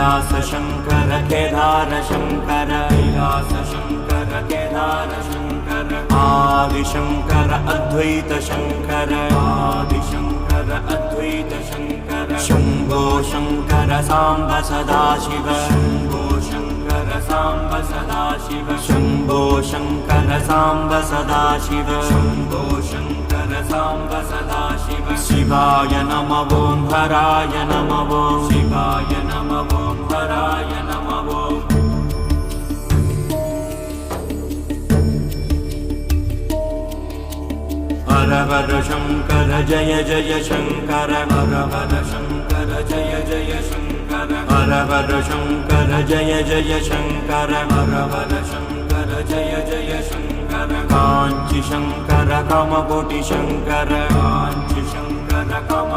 कैलास शंकर केदार शंकर कैलास शंकर केदार शंकर आदि शंकर अद्वैत शंकर आदि शंकर अद्वैत शंकर शंभो शंकर सांब सदाशिव शंभो शंकर सांब सदाशिव शंभो शंकर सांब सदाशिव शंभो शंकर सांब सदाशिव शिवाय नमः ओं हराय नमः ओं शिवाय नमः ओं हराय नमः ओं हर हर शंकर जय जय शंकर हर हर शंकर जय जय शंकर हर हर शंकर जय जय शंकर हर हर शंकर जय जय शंकर कांची शंकर कामकोटि शंकर कांची शंकर काम